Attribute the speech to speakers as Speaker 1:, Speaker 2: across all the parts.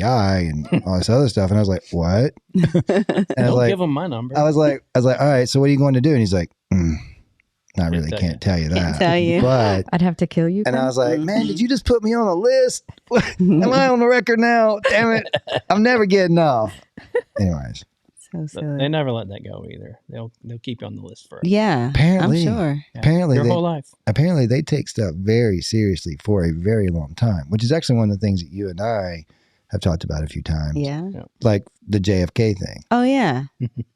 Speaker 1: FBI and all this other stuff. And I was like, what? And I was like,
Speaker 2: give him my number.
Speaker 1: I was like, all right, so what are you going to do? And he's like, I really can't tell you that.
Speaker 3: Can't tell you.
Speaker 1: But
Speaker 4: I'd have to kill you.
Speaker 1: and I was like, man, did you just put me on a list? Am I on the record now? Damn it. I'm never getting off. Anyways.
Speaker 3: So silly.
Speaker 2: They never let that go either. They'll keep you on the list forever.
Speaker 3: Yeah,
Speaker 1: Apparently,
Speaker 3: I'm sure.
Speaker 2: Yeah.
Speaker 1: Apparently,
Speaker 2: Your whole life.
Speaker 1: Apparently, they take stuff very seriously for a very long time, which is actually one of the things that you and I have talked about a few times.
Speaker 3: Yeah.
Speaker 1: Like the JFK thing.
Speaker 3: Oh, yeah.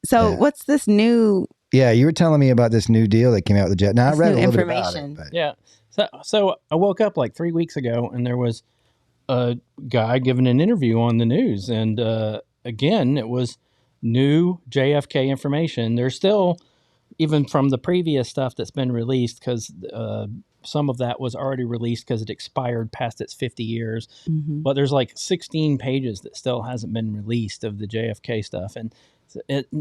Speaker 3: So
Speaker 1: Yeah.
Speaker 3: what's this new?
Speaker 1: Yeah, you were telling me about this new deal that came out with the jet. Now, I
Speaker 3: This
Speaker 1: read a
Speaker 3: new
Speaker 1: little bit about
Speaker 3: information.
Speaker 1: it. But
Speaker 2: Yeah. So I woke up like 3 weeks ago and there was a guy giving an interview on the news. And again, it was new JFK information. There's still, even from the previous stuff that's been released, because some of that was already released because it expired past its 50 years.
Speaker 3: Mm-hmm.
Speaker 2: But there's like 16 pages that still hasn't been released of the JFK stuff. And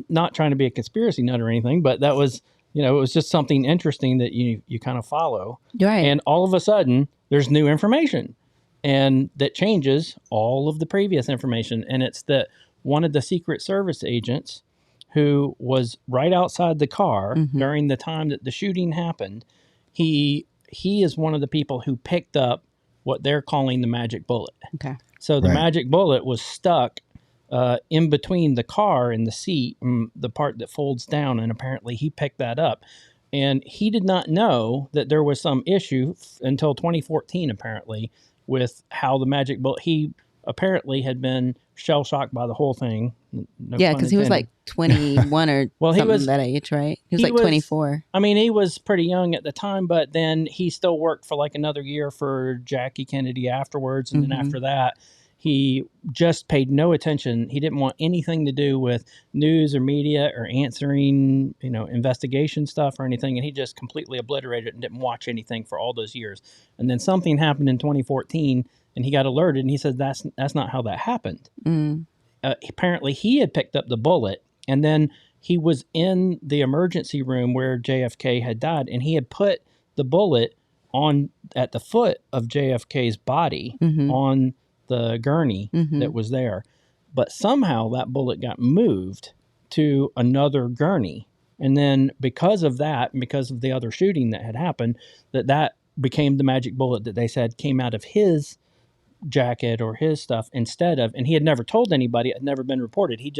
Speaker 2: not trying to be a conspiracy nut or anything, but that was, it was just something interesting that you kind of follow.
Speaker 3: Right.
Speaker 2: And all of a sudden, there's new information, and that changes all of the previous information. And it's that one of the Secret Service agents who was right outside the car during the time that the shooting happened, he is one of the people who picked up what they're calling the magic bullet.
Speaker 3: Okay.
Speaker 2: So the
Speaker 1: Right.
Speaker 2: magic bullet was stuck in between the car and the seat, the part that folds down, and apparently he picked that up. And he did not know that there was some issue until 2014, apparently, with how the magic bullet, he apparently had been shell-shocked by the whole thing. No
Speaker 3: Yeah,
Speaker 2: pun
Speaker 3: because he was
Speaker 2: intended.
Speaker 3: like 21 or
Speaker 2: Well, he
Speaker 3: something
Speaker 2: was-
Speaker 3: that age, right? He was
Speaker 2: he
Speaker 3: like
Speaker 2: was-
Speaker 3: 24.
Speaker 2: I mean, he was pretty young at the time, but then he still worked for like another year for Jackie Kennedy afterwards. And then after that, he just paid no attention. He didn't want anything to do with news or media or answering, investigation stuff or anything. And he just completely obliterated it and didn't watch anything for all those years. And then something happened in 2014 and he got alerted and he said, that's not how that happened.
Speaker 3: Mm.
Speaker 2: Apparently he had picked up the bullet and then he was in the emergency room where JFK had died, and he had put the bullet at the foot of JFK's body on the gurney that was there. But somehow that bullet got moved to another gurney. And then because of that, and because of the other shooting that had happened, that became the magic bullet that they said came out of his jacket or his stuff instead of, and he had never told anybody, it had never been reported. He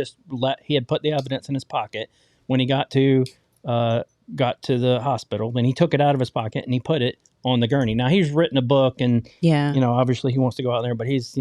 Speaker 2: had put the evidence in his pocket when he got to the hospital. Then he took it out of his pocket and he put it on the gurney. Now he's written a book and,
Speaker 3: Yeah.
Speaker 2: obviously he wants to go out there, but he's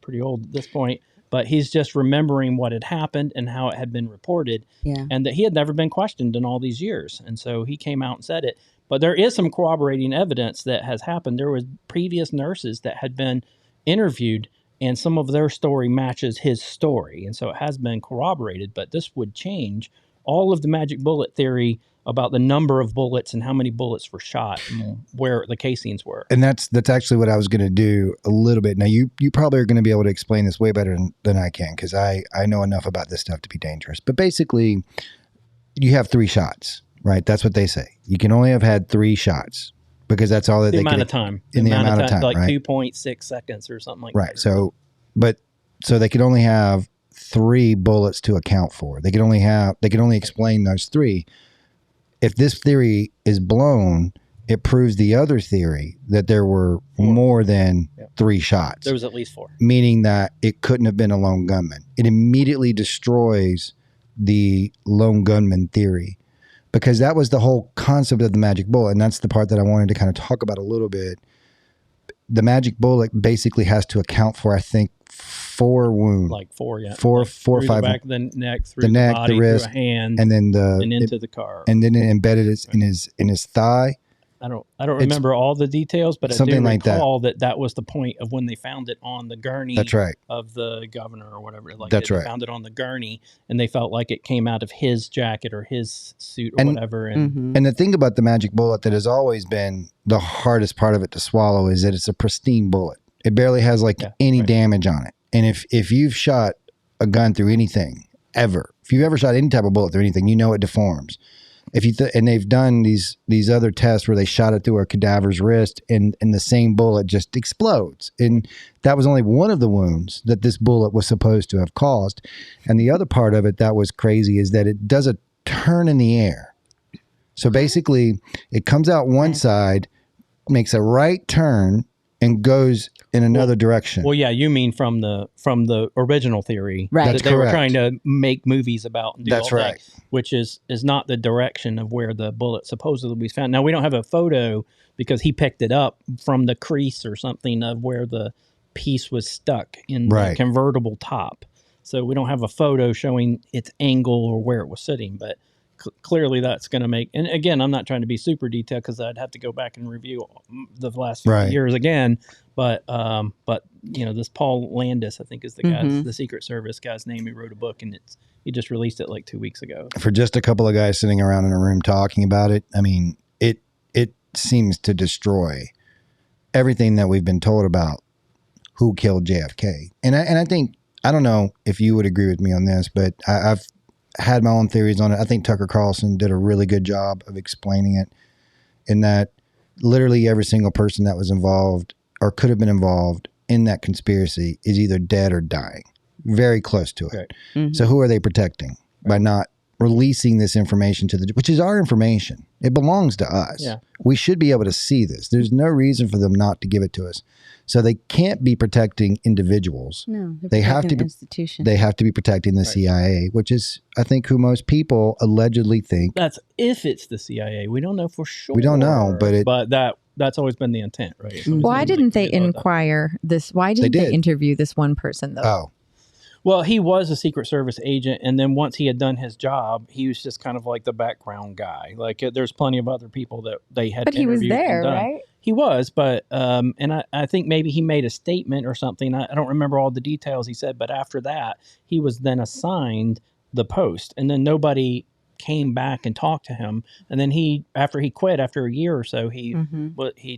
Speaker 2: pretty old at this point, but he's just remembering what had happened and how it had been reported
Speaker 3: Yeah.
Speaker 2: and that he had never been questioned in all these years. And so he came out and said it, but there is some corroborating evidence that has happened. There was previous nurses that had been interviewed and some of their story matches his story. And so it has been corroborated, but this would change all of the magic bullet theory about the number of bullets and how many bullets were shot and where the casings were.
Speaker 1: And that's actually what I was going to do a little bit. Now, you probably are going to be able to explain this way better than I can because I know enough about this stuff to be dangerous. But basically, you have 3 shots, right? That's what they say. You can only have had 3 shots because that's all that
Speaker 2: The
Speaker 1: they
Speaker 2: amount
Speaker 1: could,
Speaker 2: of time.
Speaker 1: in the amount of time,
Speaker 2: like
Speaker 1: right?
Speaker 2: 2.6 seconds or something like
Speaker 1: Right.
Speaker 2: that.
Speaker 1: So they could only have 3 bullets to account for. They could only explain those 3. If this theory is blown, it proves the other theory that there were more than 3 shots.
Speaker 2: There was at least 4.
Speaker 1: Meaning that it couldn't have been a lone gunman. It immediately destroys the lone gunman theory because that was the whole concept of the magic bullet. And that's the part that I wanted to kind of talk about a little bit. The magic bullet basically has to account for, I think, 4 wounds.
Speaker 2: Like 4, yeah.
Speaker 1: Four or
Speaker 2: through
Speaker 1: 5.
Speaker 2: The back of the neck, through
Speaker 1: the neck, the
Speaker 2: body,
Speaker 1: wrist,
Speaker 2: through a hand,
Speaker 1: and then
Speaker 2: and into the car.
Speaker 1: and then it embedded it in his thigh.
Speaker 2: I don't remember all the details, but I do
Speaker 1: something like that.
Speaker 2: recall that was the point of when they found it on the gurney.
Speaker 1: That's right.
Speaker 2: Of the governor or whatever. Like
Speaker 1: That's
Speaker 2: they
Speaker 1: right.
Speaker 2: found it on the gurney, and they felt like it came out of his jacket or his suit or whatever. And
Speaker 1: And the thing about the magic bullet that has always been the hardest part of it to swallow is that it's a pristine bullet. It barely has any damage on it. And if you've shot a gun through anything ever, if you've ever shot any type of bullet through anything, you know it deforms. if you and they've done these other tests where they shot it through a cadaver's wrist, and the same bullet just explodes, and that was only one of the wounds that this bullet was supposed to have caused. And the other part of it that was crazy is that it does a turn in the air. So basically, it comes out one side, makes a right turn, and goes in another direction.
Speaker 2: Well, yeah, you mean from the original theory,
Speaker 3: Right?
Speaker 1: That's
Speaker 2: that they were
Speaker 1: correct.
Speaker 2: trying to make movies about. And do
Speaker 1: That's
Speaker 2: all that,
Speaker 1: right.
Speaker 2: which is not the direction of where the bullet supposedly was found. Now we don't have a photo because he picked it up from the crease or something of where the piece was stuck in the
Speaker 1: Right.
Speaker 2: convertible top. So we don't have a photo showing its angle or where it was sitting, but clearly that's going to make, and again, I'm not trying to be super detailed because I'd have to go back and review the last 50
Speaker 1: Right.
Speaker 2: years again. But this Paul Landis, I think is the guy, the Secret Service guy's name. He wrote a book, and he just released it like 2 weeks ago.
Speaker 1: For just a couple of guys sitting around in a room talking about it, I mean, it seems to destroy everything that we've been told about who killed JFK. And I think, I don't know if you would agree with me on this, but I've had my own theories on it. I think Tucker Carlson did a really good job of explaining it, in that literally every single person that was involved or could have been involved in that conspiracy is either dead or dying, very close to it.
Speaker 2: Right.
Speaker 1: So who are they protecting by not releasing this information to which is our information? It belongs to us.
Speaker 2: Yeah.
Speaker 1: We should be able to see this. There's no reason for them not to give it to us. So they can't be protecting individuals.
Speaker 3: No,
Speaker 1: They have to
Speaker 3: be
Speaker 1: be-
Speaker 3: institution.
Speaker 1: They have to be protecting the CIA, which is, I think, who most people allegedly think.
Speaker 2: That's if it's the CIA. We don't know for sure.
Speaker 1: We don't know, but
Speaker 2: that's always been the intent, right? It's always
Speaker 4: Why
Speaker 2: been
Speaker 4: didn't they
Speaker 2: committed about that.
Speaker 4: inquire this? Why didn't they
Speaker 1: did.
Speaker 4: interview this one person though?
Speaker 1: Oh,
Speaker 2: Well, he was a Secret Service agent, and then once he had done his job, he was just kind of like the background guy. Like there's plenty of other people that they had.
Speaker 4: But he was
Speaker 2: interviewed and
Speaker 4: there,
Speaker 2: done.
Speaker 4: right?
Speaker 2: He was, but and I think maybe he made a statement or something. I don't remember all the details he said, but after that, he was then assigned the post, and then nobody came back and talked to him. And then after he quit after a year or so, he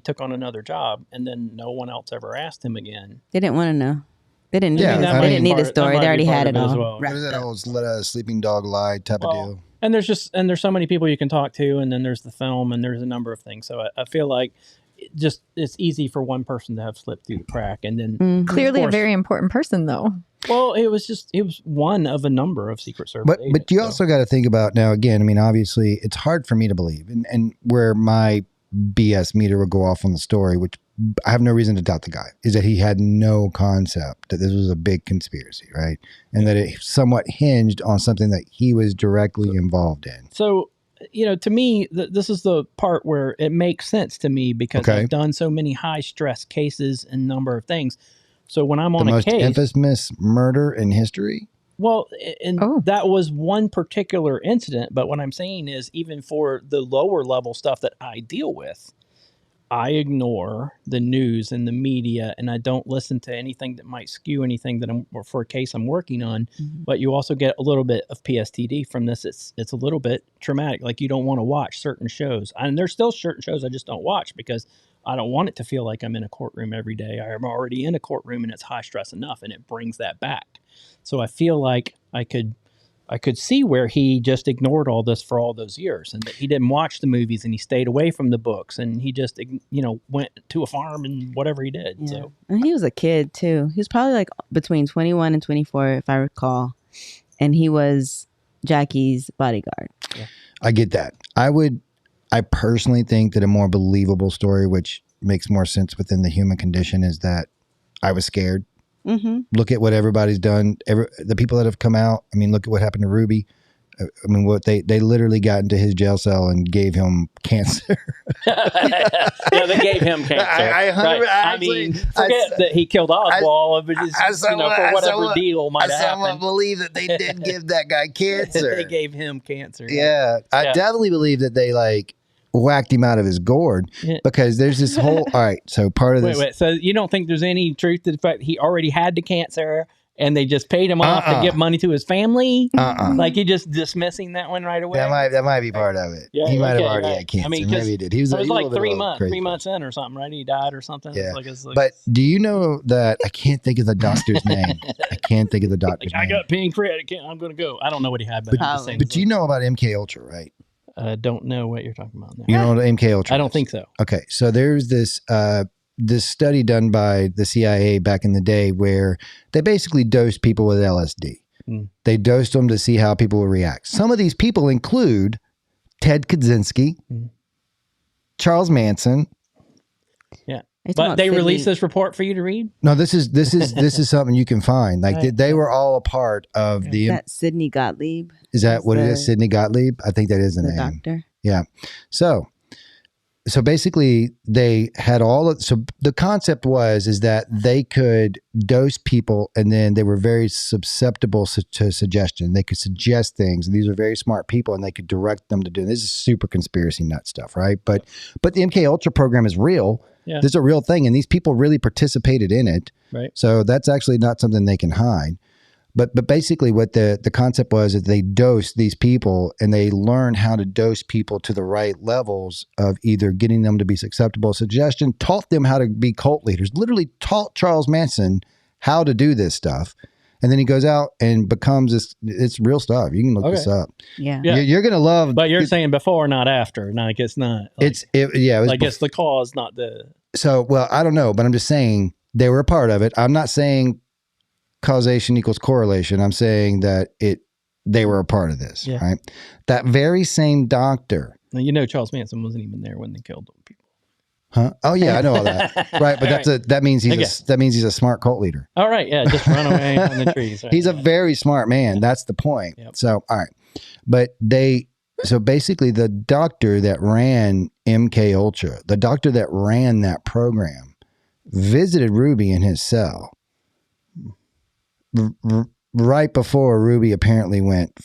Speaker 2: took on another job, and then no one else ever asked him again.
Speaker 3: They didn't want to know. They didn't need.
Speaker 1: Yeah,
Speaker 3: it.
Speaker 1: that
Speaker 3: They
Speaker 1: might
Speaker 3: didn't
Speaker 2: be
Speaker 3: need a
Speaker 2: part- that
Speaker 3: story.
Speaker 2: might
Speaker 3: They
Speaker 2: be
Speaker 3: already
Speaker 2: part
Speaker 3: had
Speaker 2: of
Speaker 3: it
Speaker 2: it as
Speaker 3: all.
Speaker 2: well.
Speaker 1: what is that old let a sleeping dog lie type of deal?
Speaker 2: And there's so many people you can talk to, and then there's the film, and there's a number of things. So I feel like it's easy for one person to have slipped through the crack, and then
Speaker 4: Clearly
Speaker 2: of
Speaker 4: a
Speaker 2: course-
Speaker 4: very important person though.
Speaker 2: well, it was one of a number of Secret Service.
Speaker 1: But
Speaker 2: agents,
Speaker 1: you
Speaker 2: so.
Speaker 1: also got to think about, now again, I mean, obviously it's hard for me to believe, and where my BS meter would go off on the story, which I have no reason to doubt the guy, is that he had no concept that this was a big conspiracy, right? And that it somewhat hinged on something that he was directly involved in.
Speaker 2: So, to me, this is the part where it makes sense to me because
Speaker 1: Okay.
Speaker 2: I've done so many high stress cases and number of things. So when I'm
Speaker 1: The
Speaker 2: on a
Speaker 1: most
Speaker 2: case,
Speaker 1: infamous murder in history.
Speaker 2: well, and
Speaker 4: Oh.
Speaker 2: that was one particular incident. But what I'm saying is, even for the lower level stuff that I deal with, I ignore the news and the media, and I don't listen to anything that might skew anything that for a case I'm working on. But you also get a little bit of PSTD from this. It's a little bit traumatic. Like you don't want to watch certain shows, and there's still certain shows I just don't watch because I don't want it to feel like I'm in a courtroom every day. I'm already in a courtroom, and it's high stress enough, and it brings that back. So I feel like I could see where he just ignored all this for all those years, and that he didn't watch the movies, and he stayed away from the books, and he just went to a farm and whatever he did.
Speaker 3: Yeah.
Speaker 2: So
Speaker 3: And he was a kid too. He was probably like between 21 and 24, if I recall. And he was Jackie's bodyguard.
Speaker 1: I get that. I personally think that a more believable story, which makes more sense within the human condition, is that I was scared.
Speaker 3: Mm-hmm.
Speaker 1: Look at what everybody's done. The people that have come out. I mean, look at what happened to Ruby. I mean, what they literally got into his jail cell and gave him cancer.
Speaker 2: yeah, they gave him cancer. I mean, forget that he killed Oswald, but just, for whatever deal might
Speaker 1: I somewhat
Speaker 2: happen.
Speaker 1: believe that they did give that guy cancer.
Speaker 2: They gave him cancer.
Speaker 1: Yeah, I
Speaker 2: Yeah.
Speaker 1: definitely believe that they whacked him out of his gourd,
Speaker 2: Yeah.
Speaker 1: because there's this whole. All right, so part of this.
Speaker 2: Wait. So you don't think there's any truth to the fact he already had the cancer and they just paid him off to give money to his family? Like he just dismissing that one right away?
Speaker 1: That might be part of it.
Speaker 2: Yeah,
Speaker 1: He might have
Speaker 2: okay,
Speaker 1: already
Speaker 2: right.
Speaker 1: had cancer.
Speaker 2: I mean, 'cause
Speaker 1: maybe he did. He was,
Speaker 2: It was
Speaker 1: he was
Speaker 2: like
Speaker 1: a little bit of a crazy
Speaker 2: 3 months in or something, right? He died or something.
Speaker 1: Yeah.
Speaker 2: It's like,
Speaker 1: But do you know that I can't think of the doctor's name? I can't think of the doctor's
Speaker 2: I
Speaker 1: name.
Speaker 2: got pancreatic cancer. I'm going to go. I don't know what he had, but I'm just saying.
Speaker 1: But you know about MK Ultra, right?
Speaker 2: don't know what you're talking about now.
Speaker 1: You know what MK Ultra
Speaker 2: I don't
Speaker 1: is?
Speaker 2: think so.
Speaker 1: Okay, so there's this study done by the CIA back in the day where they basically dosed people with LSD. They dosed them to see how people would react. Some of these people include Ted Kaczynski, Charles Manson.
Speaker 2: Yeah.
Speaker 3: Are you talking
Speaker 2: But
Speaker 3: about
Speaker 2: they
Speaker 3: Sidney-
Speaker 2: released this report for you to read?
Speaker 1: No, this is something you can find. Like
Speaker 2: Right.
Speaker 1: they were all a part of
Speaker 3: Is
Speaker 1: the.
Speaker 3: that Sidney Gottlieb,
Speaker 1: Is that what it
Speaker 3: the-
Speaker 1: is? Sidney Gottlieb? I think that is the
Speaker 3: the
Speaker 1: name.
Speaker 3: doctor?
Speaker 1: Yeah. So basically they had so the concept is that they could dose people and then they were very susceptible to suggestion. They could suggest things, and these are very smart people, and they could direct them to do this. Is super conspiracy nut stuff, right? But the MK Ultra program is real.
Speaker 2: Yeah.
Speaker 1: This is a real thing, and these people really participated in it.
Speaker 2: Right.
Speaker 1: So that's actually not something they can hide. But basically what the concept was is they dosed these people and they learned how to dose people to the right levels of either getting them to be susceptible to suggestion, taught them how to be cult leaders, literally taught Charles Manson how to do this stuff. And then he goes out and becomes this, it's real stuff. You can look this up.
Speaker 3: Yeah.
Speaker 2: Yeah.
Speaker 1: You're going to love.
Speaker 2: But you're saying before, not after. Like it's not. Like,
Speaker 1: it was
Speaker 2: I guess the cause, not the.
Speaker 1: So, well, I don't know, but I'm just saying they were a part of it. I'm not saying causation equals correlation. I'm saying that they were a part of this, right? That very same doctor.
Speaker 2: Now, you know, Charles Manson wasn't even there when they killed them people.
Speaker 1: Huh? Oh yeah, I know all that. Right, but that means he's a smart cult leader.
Speaker 2: All right, yeah, just run away on the trees. Right?
Speaker 1: He's a very smart man. That's the point.
Speaker 2: Yep.
Speaker 1: So, all right. But so basically the doctor that ran MK Ultra, the doctor that ran that program, visited Ruby in his cell. Right before Ruby apparently went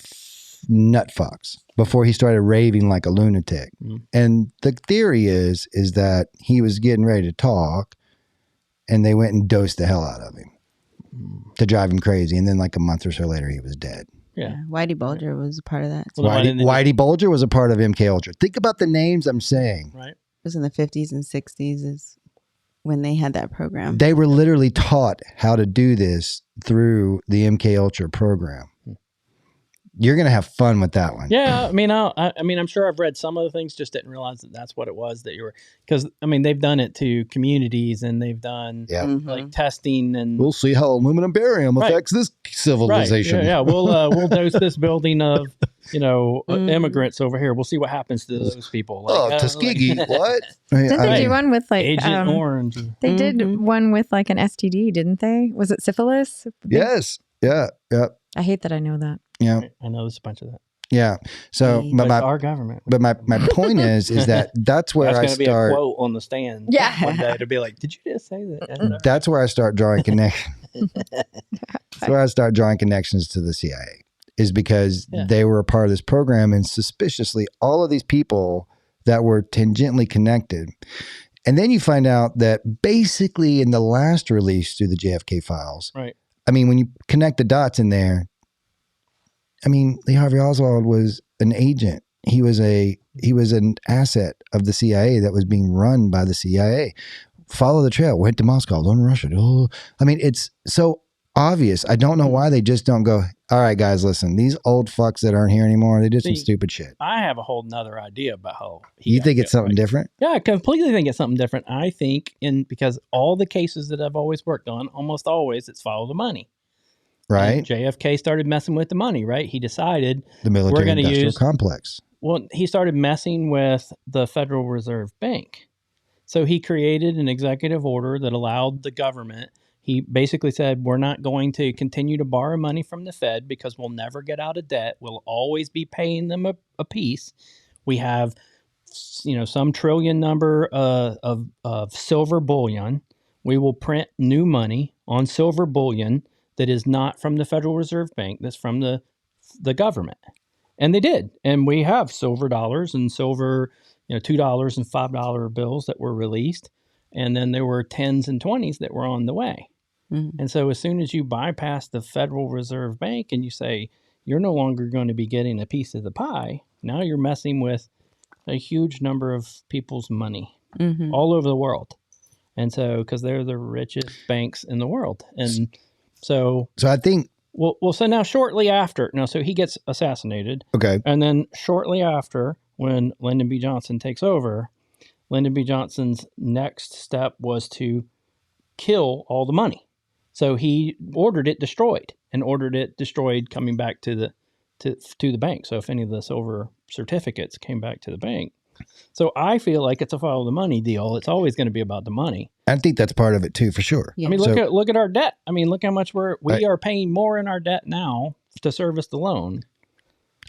Speaker 1: nut fucks, before he started raving like a lunatic. And the theory is that he was getting ready to talk and they went and dosed the hell out of him to drive him crazy. And then like a month or so later, he was dead.
Speaker 2: Yeah.
Speaker 3: Whitey Bulger was a part of that.
Speaker 2: Well,
Speaker 1: Whitey Bulger was a part of MK Ultra. Think about the names I'm saying.
Speaker 2: Right.
Speaker 3: It was in the 50s and 60s is when they had that program.
Speaker 1: They were literally taught how to do this through the MK Ultra program. You're going to have fun with that one.
Speaker 2: Yeah, I mean, I'm sure I've read some of the things, just didn't realize that that's what it was that you were, because I mean, they've done it to communities and they've done like testing and
Speaker 1: we'll see how aluminum barium affects this civilization.
Speaker 2: Right. Yeah, we'll dose this building of immigrants over here. We'll see what happens to those people. Like,
Speaker 1: Tuskegee, what?
Speaker 4: Didn't they do one with like
Speaker 2: Agent Orange?
Speaker 4: They did one with like an STD, didn't they? Was it syphilis?
Speaker 1: Yes. Yeah. Yeah.
Speaker 4: I hate that I know that.
Speaker 1: Yeah.
Speaker 2: I know there's a bunch of that.
Speaker 1: Yeah. So,
Speaker 2: But our government.
Speaker 1: but my point is that's where
Speaker 2: That's
Speaker 1: I
Speaker 2: going to be a
Speaker 1: start.
Speaker 2: quote on the stand.
Speaker 4: Yeah.
Speaker 2: One day to be like, did you just say that?
Speaker 1: That's where I start drawing connections. That's where I start drawing connections to the CIA, is because they were a part of this program, and suspiciously, all of these people that were tangentially connected. And then you find out that basically in the last release through the JFK files,
Speaker 2: Right.
Speaker 1: I mean, when you connect the dots in there, I mean, Lee Harvey Oswald was an agent. He was an asset of the CIA that was being run by the CIA. Follow the trail. Went to Moscow. Don't rush it. Oh, I mean, it's so obvious. I don't know why they just don't go, all right, guys, listen, these old fucks that aren't here anymore, they did some stupid shit.
Speaker 2: I have a whole nother idea about how
Speaker 1: You think it's something different?
Speaker 2: Yeah, I completely think it's something different. I think because all the cases that I've always worked on, almost always it's follow the money.
Speaker 1: Right.
Speaker 2: And JFK started messing with the money, right? He decided
Speaker 1: The military industrial complex.
Speaker 2: Well, he started messing with the Federal Reserve Bank. So he created an executive order that allowed the government, he basically said, we're not going to continue to borrow money from the Fed because we'll never get out of debt. We'll always be paying them a piece. We have, some trillion number of silver bullion. We will print new money on silver bullion that is not from the Federal Reserve Bank, that's from the government. And they did. And we have silver dollars and silver, $2 and $5 bills that were released. And then there were 10s and 20s that were on the way. Mm-hmm. And so as soon as you bypass the Federal Reserve Bank and you say, you're no longer going to be getting a piece of the pie, now you're messing with a huge number of people's money all over the world. And so, because they're the richest banks in the world. And so I think, so now shortly after, so he gets assassinated.
Speaker 1: Okay.
Speaker 2: And then shortly after, when Lyndon B. Johnson takes over, Lyndon B. Johnson's next step was to kill all the money. So he ordered it destroyed coming back to the bank. So if any of the silver certificates came back to the bank. So I feel like it's a follow the money deal. It's always going to be about the money.
Speaker 1: I think that's part of it too, for sure.
Speaker 3: Yeah.
Speaker 2: I mean, look at our debt. I mean, look how much we are paying more in our debt now to service the loan.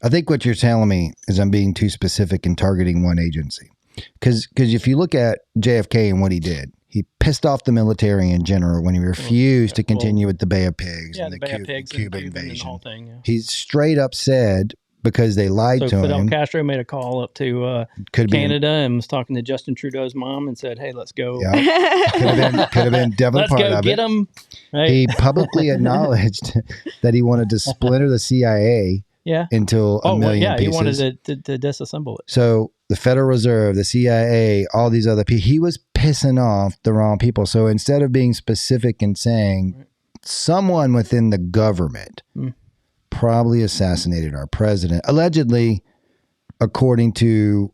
Speaker 1: I think what you're telling me is I'm being too specific in targeting one agency. Because if you look at JFK and what he did, he pissed off the military in general when he refused to continue with the Bay of Pigs and
Speaker 2: the
Speaker 1: the
Speaker 2: Bay of Pigs
Speaker 1: Cuban
Speaker 2: and the
Speaker 1: invasion.
Speaker 2: whole thing. Yeah.
Speaker 1: He straight up said, because they lied to
Speaker 2: Fidel
Speaker 1: him.
Speaker 2: Castro made a call up to Canada and was talking to Justin Trudeau's mom and said, "Hey, let's go."
Speaker 1: Yeah, could have been definitely
Speaker 2: Let's
Speaker 1: part
Speaker 2: go
Speaker 1: of
Speaker 2: get
Speaker 1: it.
Speaker 2: him. Right?
Speaker 1: He publicly acknowledged that he wanted to splinter the CIA into a million pieces.
Speaker 2: He wanted to disassemble it.
Speaker 1: So the Federal Reserve, the CIA, all these other people, he was pissing off the wrong people. So instead of being specific and saying someone within the government probably assassinated our president, allegedly, according to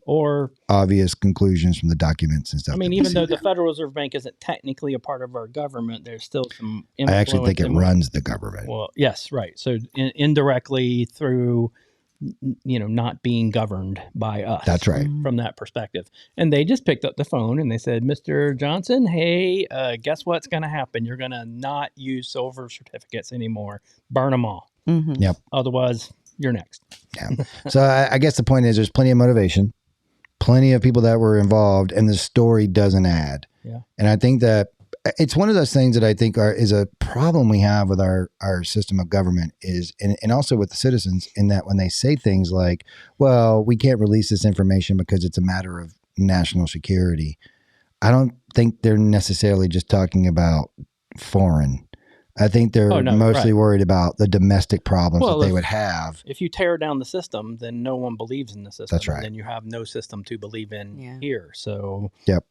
Speaker 1: obvious conclusions from the documents and stuff.
Speaker 2: I mean, even though the Federal Reserve Bank isn't technically a part of our government, there's still some influence.
Speaker 1: I actually think it runs the government.
Speaker 2: Well, yes, right. So indirectly through, not being governed by us.
Speaker 1: That's right.
Speaker 2: From that perspective. And they just picked up the phone and they said, "Mr. Johnson, hey, guess what's going to happen? You're going to not use silver certificates anymore. Burn them all.
Speaker 3: Mm-hmm.
Speaker 1: Yep.
Speaker 2: Otherwise, you're next."
Speaker 1: Yeah. So I guess the point is there's plenty of motivation, plenty of people that were involved, and the story doesn't add.
Speaker 2: Yeah.
Speaker 1: And I think that it's one of those things that I think is a problem we have with our system of government is, and also with the citizens, in that when they say things like, well, we can't release this information because it's a matter of national security, I don't think they're necessarily just talking about foreign. I think they're mostly worried about the domestic problems that they would have.
Speaker 2: If you tear down the system, then no one believes in the system.
Speaker 1: That's right.
Speaker 2: And then you have no system to believe in here. So
Speaker 1: yep.